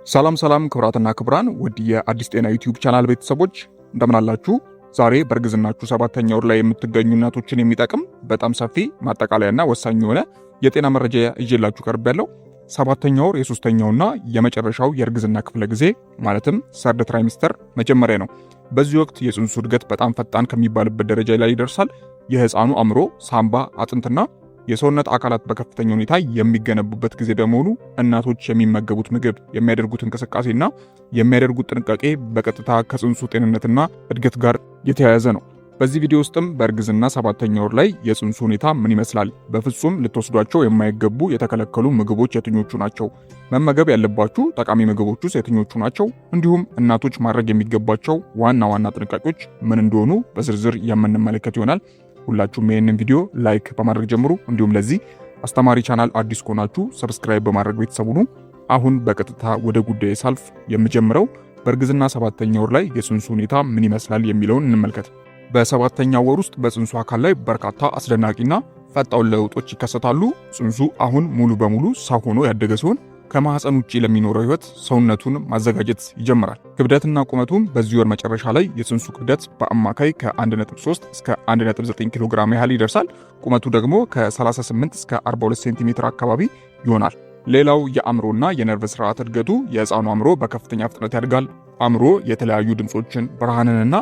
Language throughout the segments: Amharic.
ሰላም ክብራትና ክብራን ውድ የአዲስ ጤና ዩቲዩብ ቻናል ቤተሰቦች እንደምን አላችሁ? ዛሬ በእርግዝናችሁ 7ኛ ወር ላይ የምትገኙ እናቶችን የሚጠቅም በጣም ሰፊ ማጠቃለያና ወሳኝ የሆነ የጤና መረጃ ይዤላችሁ ቀርቤያለሁ። 7ኛ ወር የሶስተኛውና የመጨረሻው የእርግዝና ክፍለ ጊዜ ማለትም ሰርድ ትራይሚስተር መጀመሪያ ነው። በዚህ ወቅት የጽንሱ እድገት በጣም ፈጣን ከሚባልበት ደረጃ ላይ ይደርሳል። የህፃኑ አእምሮ፣ ሳምባ፣ አጥንትና የሰውነት አካላት በከፍተኛ ሁኔታ የሚገነቡበት ጊዜ በመሆኑ እናቶች የሚመገቡት ምግብ፣ የሚያደርጉት እንቅስቃሴና የሚያደርጉት ጥንቃቄ በቀጥታ ከጽንሱ ጤንነትና እድገት ጋር የተያያዘ ነው። በዚህ ቪዲዮ ውስጥም በእርግዝና 7ኛ ወር ላይ የጽንሱ ሁኔታ ምን ይመስላል፣ በፍጹም ልትወስዷቸው የማይገቡ የተከለከሉ ምግቦች የትኞቹ ናቸው፣ መመገብ ያለባችሁ ጠቃሚ ምግቦች ውስጥ የትኞቹ ናቸው፣ እንዲሁም እናቶች ማድረግ የሚገባቸው ዋና ጥንቃቄዎች ምን እንደሆኑ በዝርዝር የምንመለከት ይሆናል። ሁላችሁም ይህንን ቪዲዮ ላይክ በማድረግ ጀምሩ። እንዲሁም ለዚህ አስተማሪ ቻናል አዲስ ከሆናችሁ ሰብስክራይብ በማድረግ ቤተሰብ ሁኑ። አሁን በቀጥታ ወደ ጉዳይ ሳልፍ የምጀምረው በእርግዝና 7ኛ ወር ላይ የጽንሱ ሁኔታ ምን ይመስላል የሚለውን እንመልከት። በ7ኛው ወር ውስጥ በጽንሱ አካል ላይ በርካታ አስደናቂና ፈጣን ለውጦች ይከሰታሉ። ጽንሱ አሁን ሙሉ በሙሉ ሰው ሆኖ ያደገ ሲሆን ከማህፀን ውጪ ለሚኖረው ህይወት ሰውነቱን ማዘጋጀት ይጀምራል። ክብደትና ቁመቱም በዚህ ወር መጨረሻ ላይ የጽንሱ ክብደት በአማካይ ከ1.3 እስከ 1.9 ኪሎ ግራም ያህል ይደርሳል። ቁመቱ ደግሞ ከ38 እስከ 42 ሴንቲሜትር አካባቢ ይሆናል። ሌላው የአእምሮና የነርቭ ስርዓት እድገቱ የህፃኑ አእምሮ በከፍተኛ ፍጥነት ያድጋል። አእምሮ የተለያዩ ድምፆችን፣ ብርሃንንና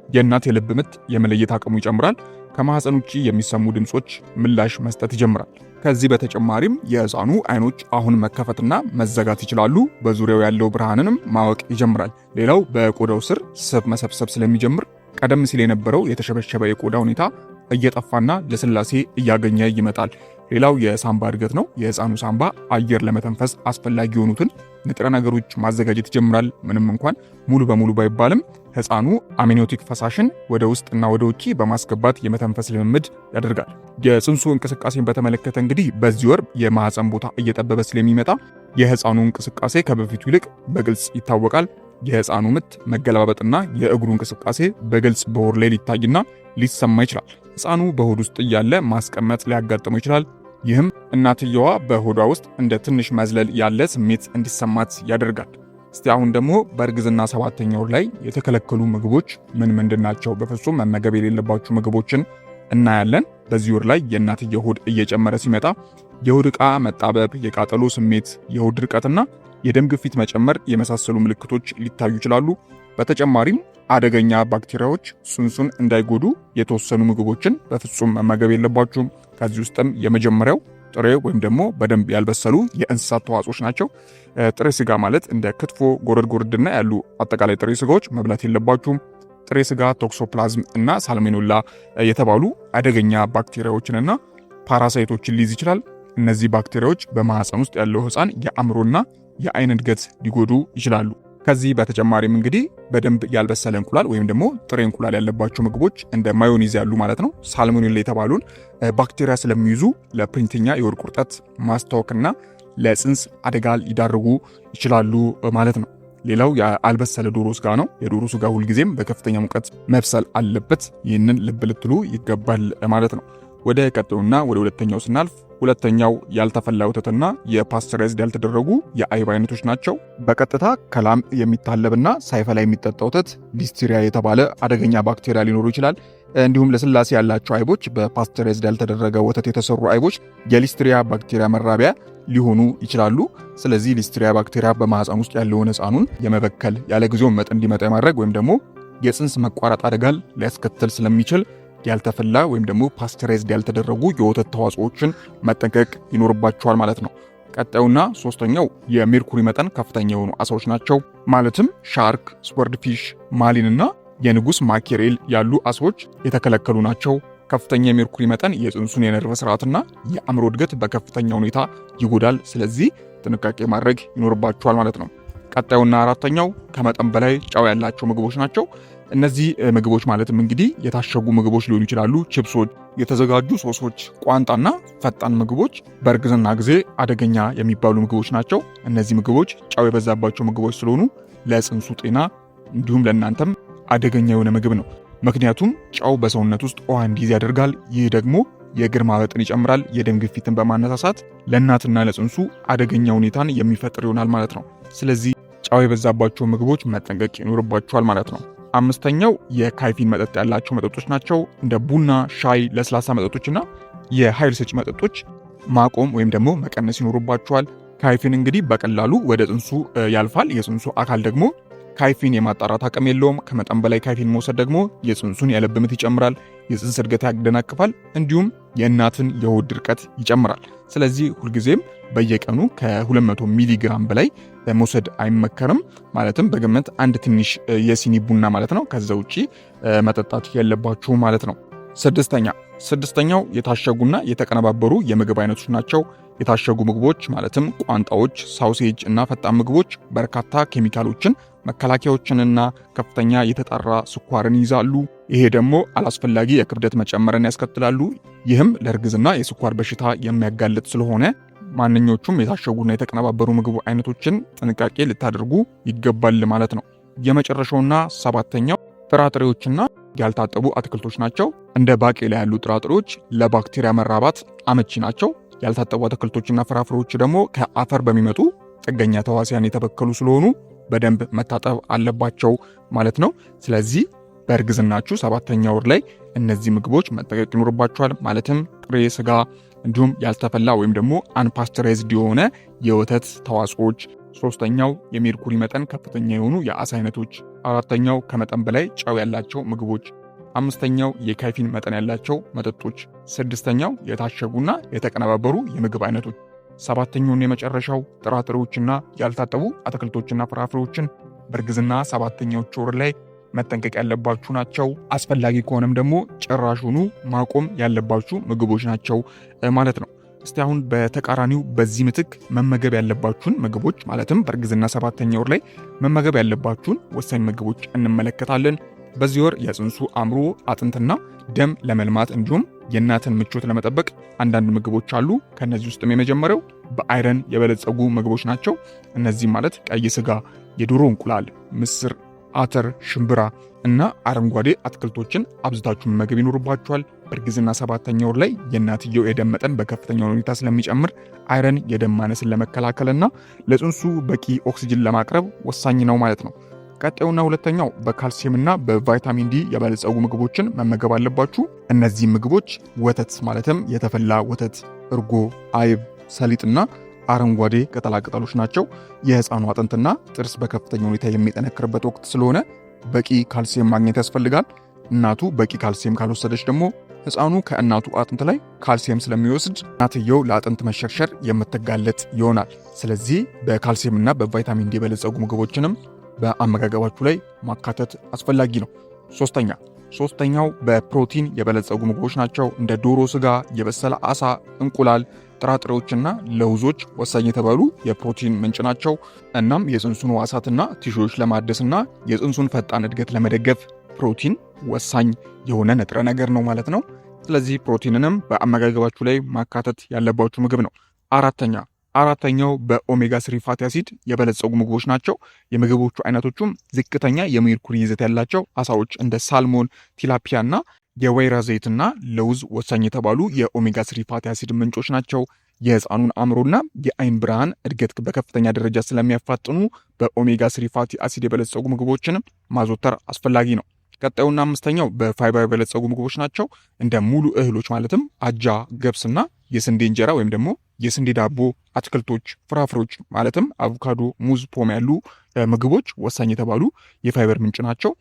የእናት የልብ ምት የመለየት አቅሙ ይጨምራል። ከማህፀን ውጪ የሚሰሙ ድምፆች ምላሽ መስጠት ይጀምራል። ከዚህ በተጨማሪም የህፃኑ አይኖች አሁን መከፈትና መዘጋት ይችላሉ። በዙሪያው ያለው ብርሃንንም ማወቅ ይጀምራል። ሌላው በቆዳው ስር ስብ መሰብሰብ ስለሚጀምር ቀደም ሲል የነበረው የተሸበሸበ የቆዳ ሁኔታ እየጠፋና ለስላሴ እያገኘ ይመጣል። ሌላው የሳምባ እድገት ነው። የህፃኑ ሳምባ አየር ለመተንፈስ አስፈላጊ የሆኑትን ንጥረ ነገሮች ማዘጋጀት ይጀምራል። ምንም እንኳን ሙሉ በሙሉ ባይባልም ህፃኑ አሚኒዮቲክ ፈሳሽን ወደ ውስጥና ወደ ውጪ በማስገባት የመተንፈስ ልምምድ ያደርጋል። የጽንሱ እንቅስቃሴን በተመለከተ እንግዲህ በዚህ ወር የማህፀን ቦታ እየጠበበ ስለሚመጣ የህፃኑ እንቅስቃሴ ከበፊቱ ይልቅ በግልጽ ይታወቃል። የህፃኑ ምት መገለባበጥና የእግሩ እንቅስቃሴ በግልጽ በወር ላይ ሊታይና ሊሰማ ይችላል። ህፃኑ በሆድ ውስጥ እያለ ማስቀመጥ ሊያጋጥመው ይችላል። ይህም እናትየዋ በሆዷ ውስጥ እንደ ትንሽ መዝለል ያለ ስሜት እንዲሰማት ያደርጋል። እስቲ አሁን ደግሞ በእርግዝና 7ኛ ወር ላይ የተከለከሉ ምግቦች ምን ምንድን ናቸው፣ በፍጹም መመገብ የሌለባችሁ ምግቦችን እናያለን። በዚህ ወር ላይ የእናትየው ሆድ እየጨመረ ሲመጣ የሆድ ዕቃ መጣበብ፣ የቃጠሎ ስሜት፣ የሆድ ድርቀትና የደም ግፊት መጨመር የመሳሰሉ ምልክቶች ሊታዩ ይችላሉ። በተጨማሪም አደገኛ ባክቴሪያዎች ጽንሱን እንዳይጎዱ የተወሰኑ ምግቦችን በፍጹም መመገብ የለባችሁም። ከዚህ ውስጥም የመጀመሪያው ጥሬ ወይም ደግሞ በደንብ ያልበሰሉ የእንስሳት ተዋጽኦች ናቸው። ጥሬ ስጋ ማለት እንደ ክትፎ፣ ጎረድና ያሉ አጠቃላይ ጥሬ ስጋዎች መብላት የለባችሁም። ጥሬ ስጋ ቶክሶፕላዝም እና ሳልሞኔላ የተባሉ አደገኛ ባክቴሪያዎችንና ፓራሳይቶችን ሊይዝ ይችላል። እነዚህ ባክቴሪያዎች በማህፀን ውስጥ ያለው ህፃን የአእምሮና የአይን እድገት ሊጎዱ ይችላሉ። ከዚህ በተጨማሪም እንግዲህ በደንብ ያልበሰለ እንቁላል ወይም ደግሞ ጥሬ እንቁላል ያለባቸው ምግቦች እንደ ማዮኒዝ ያሉ ማለት ነው ሳልሞኔላ የተባሉን ባክቴሪያ ስለሚይዙ ለፕሪንተኛ የሆድ ቁርጠት፣ ማስታወክና ለጽንስ አደጋ ሊዳርጉ ይችላሉ ማለት ነው። ሌላው ያልበሰለ ዶሮ ስጋ ነው። የዶሮ ስጋ ሁልጊዜም በከፍተኛ ሙቀት መብሰል አለበት። ይህንን ልብ ልትሉ ይገባል ማለት ነው። ወደ ቀጣዩና ወደ ሁለተኛው ስናልፍ ሁለተኛው ያልተፈላ ወተትና የፓስቸራይዝድ ያልተደረጉ የአይብ አይነቶች ናቸው። በቀጥታ ከላም የሚታለብና ሳይፈላ የሚጠጣ ወተት ሊስቴሪያ የተባለ አደገኛ ባክቴሪያ ሊኖሩ ይችላል። እንዲሁም ለስላሴ ያላቸው አይቦች፣ በፓስቸራይዝድ ያልተደረገ ወተት የተሰሩ አይቦች የሊስቴሪያ ባክቴሪያ መራቢያ ሊሆኑ ይችላሉ። ስለዚህ ሊስቴሪያ ባክቴሪያ በማህፀን ውስጥ ያለውን ህፃኑን የመበከል ያለ ጊዜው መጥ እንዲመጣ የማድረግ ወይም ደግሞ የጽንስ መቋረጥ አደጋን ሊያስከትል ስለሚችል ያልተፈላ ወይም ደግሞ ፓስቸራይዝድ ያልተደረጉ የወተት ተዋጽኦችን መጠንቀቅ ይኖርባቸዋል ማለት ነው። ቀጣዩና ሶስተኛው የሜርኩሪ መጠን ከፍተኛ የሆኑ አሳዎች ናቸው። ማለትም ሻርክ፣ ስወርድፊሽ፣ ማሊንና የንጉስ ማኬሬል ያሉ አሳዎች የተከለከሉ ናቸው። ከፍተኛ የሜርኩሪ መጠን የጽንሱን የነርቭ ስርዓትና የአእምሮ እድገት በከፍተኛ ሁኔታ ይጎዳል። ስለዚህ ጥንቃቄ ማድረግ ይኖርባቸዋል ማለት ነው። ቀጣዩና አራተኛው ከመጠን በላይ ጨው ያላቸው ምግቦች ናቸው። እነዚህ ምግቦች ማለትም እንግዲህ የታሸጉ ምግቦች ሊሆኑ ይችላሉ፣ ቺፕሶች፣ የተዘጋጁ ሶሶች፣ ቋንጣና ፈጣን ምግቦች በእርግዝና ጊዜ አደገኛ የሚባሉ ምግቦች ናቸው። እነዚህ ምግቦች ጨው የበዛባቸው ምግቦች ስለሆኑ ለጽንሱ ጤና እንዲሁም ለእናንተም አደገኛ የሆነ ምግብ ነው። ምክንያቱም ጨው በሰውነት ውስጥ ውሃ እንዲይዝ ያደርጋል። ይህ ደግሞ የእግር ማበጥን ይጨምራል። የደም ግፊትን በማነሳሳት ለእናትና ለጽንሱ አደገኛ ሁኔታን የሚፈጥር ይሆናል ማለት ነው። ስለዚህ ጨው የበዛባቸው ምግቦች መጠንቀቅ ይኖርባቸዋል ማለት ነው። አምስተኛው የካይፊን መጠጥ ያላቸው መጠጦች ናቸው። እንደ ቡና፣ ሻይ፣ ለስላሳ መጠጦችና የኃይል ሰጪ መጠጦች ማቆም ወይም ደግሞ መቀነስ ይኖርባቸዋል። ካይፊን እንግዲህ በቀላሉ ወደ ጽንሱ ያልፋል። የጽንሱ አካል ደግሞ ካይፊን የማጣራት አቅም የለውም። ከመጠን በላይ ካይፊን መውሰድ ደግሞ የጽንሱን የልብ ምት ይጨምራል፣ የጽንስ እድገት ያደናቅፋል፣ እንዲሁም የእናትን የሆድ ድርቀት ይጨምራል። ስለዚህ ሁልጊዜም በየቀኑ ከ200 ሚሊ ግራም በላይ መውሰድ አይመከርም። ማለትም በግምት አንድ ትንሽ የሲኒ ቡና ማለት ነው። ከዛ ውጪ መጠጣት የለባችሁ ማለት ነው። ስድስተኛው የታሸጉና የተቀነባበሩ የምግብ አይነቶች ናቸው። የታሸጉ ምግቦች ማለትም ቋንጣዎች፣ ሳውሴጅ እና ፈጣን ምግቦች በርካታ ኬሚካሎችን፣ መከላከያዎችንና ከፍተኛ የተጣራ ስኳርን ይይዛሉ። ይሄ ደግሞ አላስፈላጊ የክብደት መጨመርን ያስከትላሉ። ይህም ለእርግዝና የስኳር በሽታ የሚያጋልጥ ስለሆነ ማንኞቹም የታሸጉና የተቀነባበሩ ምግብ አይነቶችን ጥንቃቄ ልታደርጉ ይገባል ማለት ነው። የመጨረሻውና ሰባተኛው ጥራጥሬዎችና ያልታጠቡ አትክልቶች ናቸው። እንደ ባቄላ ያሉ ጥራጥሬዎች ለባክቴሪያ መራባት አመቺ ናቸው። ያልታጠቡ አትክልቶችና ፍራፍሬዎች ደግሞ ከአፈር በሚመጡ ጥገኛ ተዋሲያን የተበከሉ ስለሆኑ በደንብ መታጠብ አለባቸው ማለት ነው። ስለዚህ በእርግዝናችሁ 7ኛ ወር ላይ እነዚህ ምግቦች መጠቀቅ ይኖርባቸዋል። ማለትም ጥሬ ስጋ፣ እንዲሁም ያልተፈላ ወይም ደግሞ አንፓስቸራይዝድ የሆነ የወተት ተዋጽኦች። 3ኛው የሜርኩሪ መጠን ከፍተኛ የሆኑ የአሳ አይነቶች። 4ኛው ከመጠን በላይ ጨው ያላቸው ምግቦች። 5ኛው የካይፊን መጠን ያላቸው መጠጦች። 6ኛው የታሸጉና የተቀነባበሩ የምግብ አይነቶች። 7ኛውና የመጨረሻው ጥራጥሬዎችና ያልታጠቡ አትክልቶችና ፍራፍሬዎችን በእርግዝና 7ኛው ወር ላይ መጠንቀቅ ያለባችሁ ናቸው። አስፈላጊ ከሆነም ደግሞ ጭራሹኑ ማቆም ያለባችሁ ምግቦች ናቸው ማለት ነው። እስቲ አሁን በተቃራኒው በዚህ ምትክ መመገብ ያለባችሁን ምግቦች ማለትም በእርግዝና 7ኛ ወር ላይ መመገብ ያለባችሁን ወሳኝ ምግቦች እንመለከታለን። በዚህ ወር የጽንሱ አእምሮ፣ አጥንትና ደም ለመልማት እንዲሁም የእናትን ምቾት ለመጠበቅ አንዳንድ ምግቦች አሉ። ከነዚህ ውስጥም የመጀመሪያው በአይረን የበለጸጉ ምግቦች ናቸው። እነዚህ ማለት ቀይ ስጋ፣ የዶሮ እንቁላል፣ ምስር፣ አተር፣ ሽምብራ እና አረንጓዴ አትክልቶችን አብዝታችሁ መመገብ ይኖርባችኋል። በእርግዝና 7ኛ ወር ላይ የእናትየው የደም መጠን በከፍተኛ ሁኔታ ስለሚጨምር አይረን የደም ማነስን ለመከላከልና ለጽንሱ በቂ ኦክሲጅን ለማቅረብ ወሳኝ ነው ማለት ነው። ቀጣዩና ሁለተኛው በካልሲየምና በቫይታሚን ዲ የበለጸጉ ምግቦችን መመገብ አለባችሁ። እነዚህ ምግቦች ወተት ማለትም የተፈላ ወተት፣ እርጎ፣ አይብ፣ ሰሊጥና አረንጓዴ ቅጠላቅጠሎች ናቸው። የህፃኑ አጥንትና ጥርስ በከፍተኛ ሁኔታ የሚጠነክርበት ወቅት ስለሆነ በቂ ካልሲየም ማግኘት ያስፈልጋል። እናቱ በቂ ካልሲየም ካልወሰደች ደግሞ ህፃኑ ከእናቱ አጥንት ላይ ካልሲየም ስለሚወስድ እናትየው ለአጥንት መሸርሸር የምትጋለጥ ይሆናል። ስለዚህ በካልሲየምና በቫይታሚን ዲ የበለጸጉ ምግቦችንም በአመጋገባችሁ ላይ ማካተት አስፈላጊ ነው። ሶስተኛው በፕሮቲን የበለጸጉ ምግቦች ናቸው። እንደ ዶሮ ስጋ፣ የበሰለ አሳ፣ እንቁላል፣ ጥራጥሬዎችና ለውዞች ወሳኝ የተባሉ የፕሮቲን ምንጭ ናቸው። እናም የጽንሱን ህዋሳትና ቲሹዎች ለማደስና የጽንሱን ፈጣን እድገት ለመደገፍ ፕሮቲን ወሳኝ የሆነ ንጥረ ነገር ነው ማለት ነው። ስለዚህ ፕሮቲንንም በአመጋገባችሁ ላይ ማካተት ያለባችሁ ምግብ ነው። አራተኛው በኦሜጋ 3 ፋቲ አሲድ የበለጸጉ ምግቦች ናቸው። የምግቦቹ አይነቶቹም ዝቅተኛ የሜርኩሪ ይዘት ያላቸው አሳዎች እንደ ሳልሞን፣ ቲላፒያ እና የወይራ ዘይትና ለውዝ ወሳኝ የተባሉ የኦሜጋ 3 ፋቲ አሲድ ምንጮች ናቸው። የህፃኑን አእምሮና የአይን ብርሃን እድገት በከፍተኛ ደረጃ ስለሚያፋጥኑ በኦሜጋ 3 ፋቲ አሲድ የበለጸጉ ምግቦችን ማዘውተር አስፈላጊ ነው። ቀጣዩና 5ኛው በፋይበር የበለጸጉ ምግቦች ናቸው። እንደ ሙሉ እህሎች ማለትም አጃ፣ ገብስና የስንዴ እንጀራ ወይም ደግሞ የስንዴ ዳቦ፣ አትክልቶች፣ ፍራፍሬዎች ማለትም አቮካዶ፣ ሙዝ፣ ፖም ያሉ ምግቦች ወሳኝ የተባሉ የፋይበር ምንጭ ናቸው።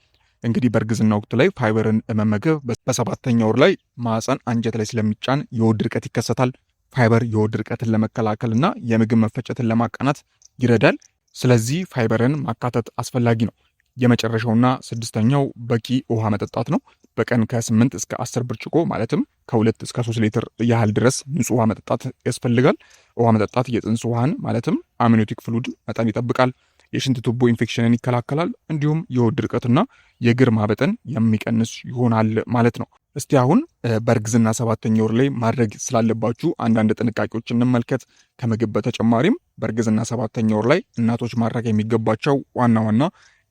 እንግዲህ በእርግዝና ወቅት ላይ ፋይበርን መመገብ በ7ኛ ወር ላይ ማህፀን አንጀት ላይ ስለሚጫን የሆድ ድርቀት ይከሰታል። ፋይበር የሆድ ድርቀትን ለመከላከልና የምግብ መፈጨትን ለማቃናት ይረዳል። ስለዚህ ፋይበርን ማካተት አስፈላጊ ነው። የመጨረሻውና 6ኛው በቂ ውሃ መጠጣት ነው። በቀን ከ8 እስከ 10 ብርጭቆ ማለትም ከ2 እስከ 3 ሊትር ያህል ድረስ ንጹህ ውሃ መጠጣት ያስፈልጋል። ውሃ መጠጣት የጽንስ ውሃን ማለትም አምኒዮቲክ ፍሉድ መጠን ይጠብቃል፣ የሽንት ቱቦ ኢንፌክሽንን ይከላከላል፣ እንዲሁም የሆድ ድርቀትና የእግር ማበጥን የሚቀንስ ይሆናል ማለት ነው። እስቲ አሁን በእርግዝና 7ኛ ወር ላይ ማድረግ ስላለባችሁ አንዳንድ ጥንቃቄዎች እንመልከት። ከምግብ በተጨማሪም በእርግዝና 7ኛ ወር ላይ እናቶች ማድረግ የሚገባቸው ዋና ዋና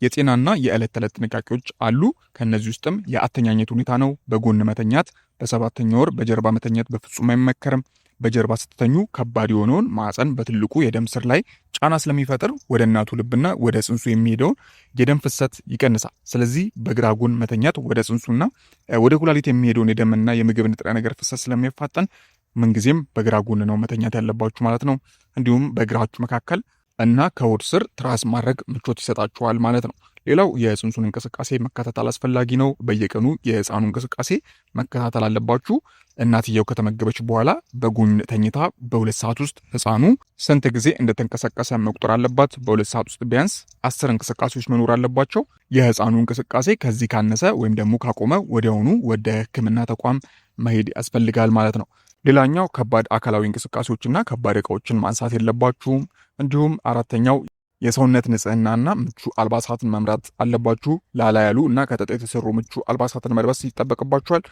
የጤናና የዕለት ተዕለት ጥንቃቄዎች አሉ። ከነዚህ ውስጥም የአተኛኘት ሁኔታ ነው። በጎን መተኛት፣ በ7ኛ ወር በጀርባ መተኛት በፍጹም አይመከርም። በጀርባ ስትተኙ ከባድ የሆነውን ማዕፀን በትልቁ የደም ስር ላይ ጫና ስለሚፈጥር ወደ እናቱ ልብና ወደ ጽንሱ የሚሄደውን የደም ፍሰት ይቀንሳል። ስለዚህ በግራ ጎን መተኛት ወደ ጽንሱና ወደ ኩላሊት የሚሄደውን የደምና የምግብ ንጥረ ነገር ፍሰት ስለሚያፋጠን ምንጊዜም በግራ ጎን ነው መተኛት ያለባችሁ ማለት ነው። እንዲሁም በእግራችሁ መካከል እና ከሆድ ስር ትራስ ማድረግ ምቾት ይሰጣችኋል ማለት ነው። ሌላው የጽንሱን እንቅስቃሴ መከታተል አስፈላጊ ነው። በየቀኑ የህፃኑ እንቅስቃሴ መከታተል አለባችሁ። እናትየው ከተመገበች በኋላ በጎን ተኝታ በ2 ሰዓት ውስጥ ህፃኑ ስንት ጊዜ እንደተንቀሳቀሰ መቁጠር አለባት። በ2 ሰዓት ውስጥ ቢያንስ 10 እንቅስቃሴዎች መኖር አለባቸው። የህፃኑ እንቅስቃሴ ከዚህ ካነሰ ወይም ደግሞ ካቆመ ወዲያውኑ ወደ ህክምና ተቋም መሄድ ያስፈልጋል ማለት ነው። ሌላኛው ከባድ አካላዊ እንቅስቃሴዎችና ከባድ እቃዎችን ማንሳት የለባችሁም። እንዲሁም አራተኛው የሰውነት ንጽህናና ምቹ አልባሳትን መምራት አለባችሁ። ላላ ያሉ እና ከጥጥ የተሰሩ ምቹ አልባሳትን መልበስ ይጠበቅባችኋል።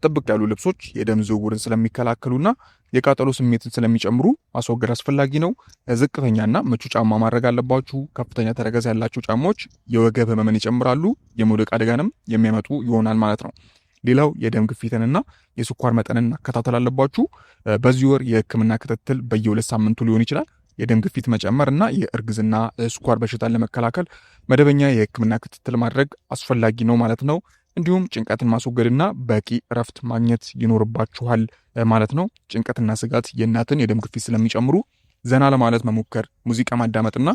ጥብቅ ያሉ ልብሶች የደም ዝውውርን ስለሚከላከሉና የቃጠሎ ስሜትን ስለሚጨምሩ ማስወገድ አስፈላጊ ነው። ዝቅተኛና ምቹ ጫማ ማድረግ አለባችሁ። ከፍተኛ ተረከዝ ያላቸው ጫማዎች የወገብ ህመምን ይጨምራሉ፣ የመውደቅ አደጋንም የሚያመጡ ይሆናል ማለት ነው። ሌላው የደም ግፊትንና የስኳር መጠንን መከታተል አለባችሁ። በዚህ ወር የህክምና ክትትል በየ2 ሳምንቱ ሊሆን ይችላል። የደም ግፊት መጨመር እና የእርግዝና ስኳር በሽታን ለመከላከል መደበኛ የህክምና ክትትል ማድረግ አስፈላጊ ነው ማለት ነው። እንዲሁም ጭንቀትን ማስወገድና በቂ እረፍት ማግኘት ይኖርባችኋል ማለት ነው። ጭንቀትና ስጋት የእናትን የደም ግፊት ስለሚጨምሩ ዘና ለማለት መሞከር፣ ሙዚቃ ማዳመጥና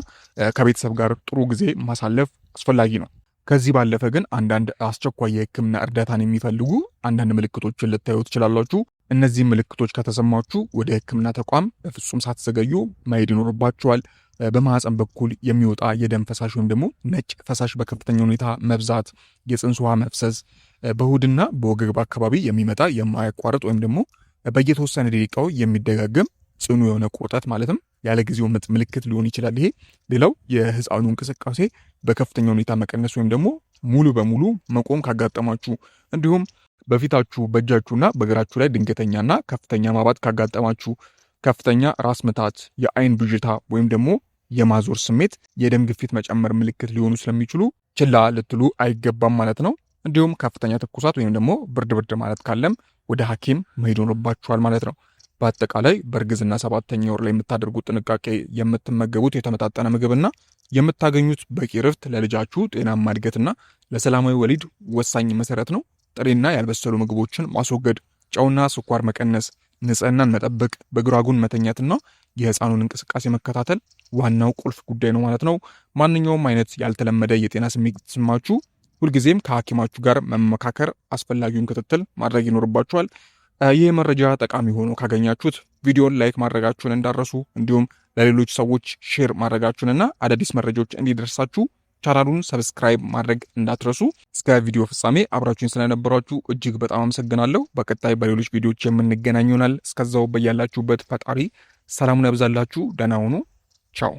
ከቤተሰብ ጋር ጥሩ ጊዜ ማሳለፍ አስፈላጊ ነው። ከዚህ ባለፈ ግን አንዳንድ አስቸኳይ የህክምና እርዳታን የሚፈልጉ አንዳንድ ምልክቶችን ልታዩ ትችላላችሁ። እነዚህ ምልክቶች ከተሰማችሁ ወደ ህክምና ተቋም በፍጹም ሳትዘገዩ መሄድ ይኖርባችኋል። በማህፀን በኩል የሚወጣ የደም ፈሳሽ ወይም ደግሞ ነጭ ፈሳሽ በከፍተኛ ሁኔታ መብዛት፣ የጽንስ ውሃ መፍሰስ፣ በሆድና በወገብ አካባቢ የሚመጣ የማያቋርጥ ወይም ደግሞ በየተወሰነ ደቂቃው የሚደጋገም ጽኑ የሆነ ቁርጠት ማለትም ያለ ጊዜው ምጥ ምልክት ሊሆን ይችላል። ይሄ ሌላው የህፃኑ እንቅስቃሴ በከፍተኛ ሁኔታ መቀነስ ወይም ደግሞ ሙሉ በሙሉ መቆም ካጋጠማችሁ፣ እንዲሁም በፊታችሁ በእጃችሁና በእግራችሁ ላይ ድንገተኛና ከፍተኛ ማባጥ ካጋጠማችሁ፣ ከፍተኛ ራስ ምታት፣ የአይን ብዥታ ወይም ደግሞ የማዞር ስሜት የደም ግፊት መጨመር ምልክት ሊሆኑ ስለሚችሉ ችላ ልትሉ አይገባም ማለት ነው። እንዲሁም ከፍተኛ ትኩሳት ወይም ደግሞ ብርድ ማለት ካለም ወደ ሐኪም መሄድ ይኖርባችኋል ማለት ነው። በአጠቃላይ በእርግዝና 7ኛ ወር ላይ የምታደርጉት ጥንቃቄ የምትመገቡት የተመጣጠነ ምግብና የምታገኙት በቂ ረፍት ለልጃችሁ ጤናማ እድገትና ለሰላማዊ ወሊድ ወሳኝ መሰረት ነው። ጥሬና ያልበሰሉ ምግቦችን ማስወገድ፣ ጨውና ስኳር መቀነስ፣ ንጽህናን መጠበቅ፣ በግራ ጎን መተኛትና የህፃኑን እንቅስቃሴ መከታተል ዋናው ቁልፍ ጉዳይ ነው ማለት ነው። ማንኛውም አይነት ያልተለመደ የጤና ስሜት ሲሰማችሁ ሁልጊዜም ከሐኪማችሁ ጋር መመካከር፣ አስፈላጊውን ክትትል ማድረግ ይኖርባችኋል። ይህ መረጃ ጠቃሚ ሆኖ ካገኛችሁት ቪዲዮን ላይክ ማድረጋችሁን እንዳረሱ፣ እንዲሁም ለሌሎች ሰዎች ሼር ማድረጋችሁንና አዳዲስ መረጃዎች እንዲደርሳችሁ ቻናሉን ሰብስክራይብ ማድረግ እንዳትረሱ። እስከ ቪዲዮ ፍጻሜ አብራችሁን ስለነበራችሁ እጅግ በጣም አመሰግናለሁ። በቀጣይ በሌሎች ቪዲዮዎች የምንገናኝ ይሆናል። እስከዛው በያላችሁበት ፈጣሪ ሰላሙን ያብዛላችሁ። ደህና ሁኑ። ቻው